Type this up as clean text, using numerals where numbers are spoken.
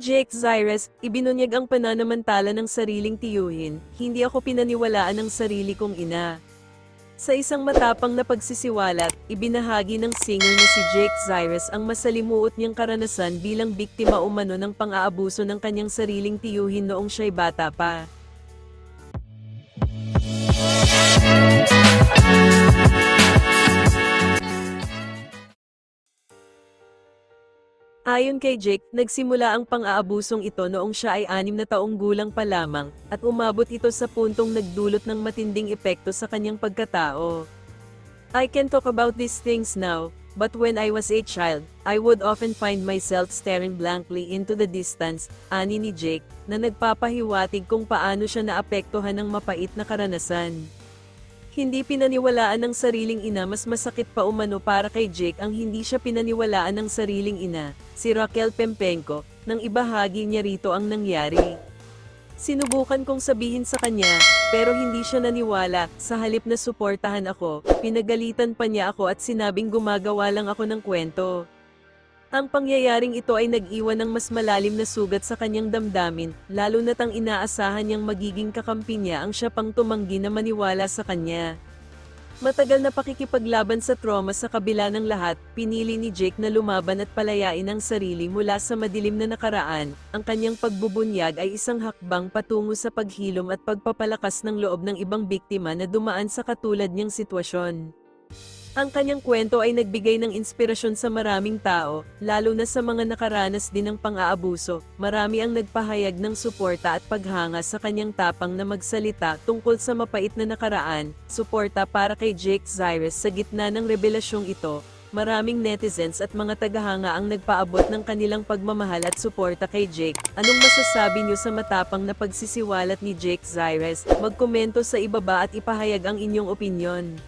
Jake Zyrus, ibinunyag ang pananamantala ng sariling tiyuhin, hindi ako pinaniwalaan ng sarili kong ina. Sa isang matapang na pagsisiwalat, ibinahagi ng singer na si Jake Zyrus ang masalimuot niyang karanasan bilang biktima umano ng pang-aabuso ng kanyang sariling tiyuhin noong siya'y bata pa. Ayon kay Jake, nagsimula ang pang-aabusong ito noong siya ay 6 na taong gulang pa lamang, at umabot ito sa puntong nagdulot ng matinding epekto sa kanyang pagkatao. I can talk about these things now, but when I was a child, I would often find myself staring blankly into the distance, ani ni Jake, na nagpapahiwatig kung paano siya naapektuhan ng mapait na karanasan. Hindi pinaniwalaan ng sariling ina. Mas masakit pa umano para kay Jake ang hindi siya pinaniwalaan ng sariling ina, si Raquel Pempenco, nang ibahagi niya rito ang nangyari. Sinubukan kong sabihin sa kanya, pero hindi siya naniwala. Sa halip na suportahan ako, pinagalitan pa niya ako at sinabing gumagawa lang ako ng kwento. Ang pangyayaring ito ay nag-iwan ng mas malalim na sugat sa kanyang damdamin, lalo na't ang inaasahan niyang magiging kakampi niya ang siya pang tumanggi na maniwala sa kanya. Matagal na pakikipaglaban sa trauma sa kabila ng lahat, pinili ni Jake na lumaban at palayain ang sarili mula sa madilim na nakaraan. Ang kanyang pagbubunyag ay isang hakbang patungo sa paghilom at pagpapalakas ng loob ng ibang biktima na dumaan sa katulad niyang sitwasyon. Ang kanyang kwento ay nagbigay ng inspirasyon sa maraming tao, lalo na sa mga nakaranas din ng pang-aabuso. Marami ang nagpahayag ng suporta at paghanga sa kanyang tapang na magsalita tungkol sa mapait na nakaraan. Suporta para kay Jake Zyrus sa gitna ng rebelasyong ito. Maraming netizens at mga tagahanga ang nagpaabot ng kanilang pagmamahal at suporta kay Jake. Anong masasabi niyo sa matapang na pagsisiwalat ni Jake Zyrus? Magkomento sa ibaba at ipahayag ang inyong opinyon.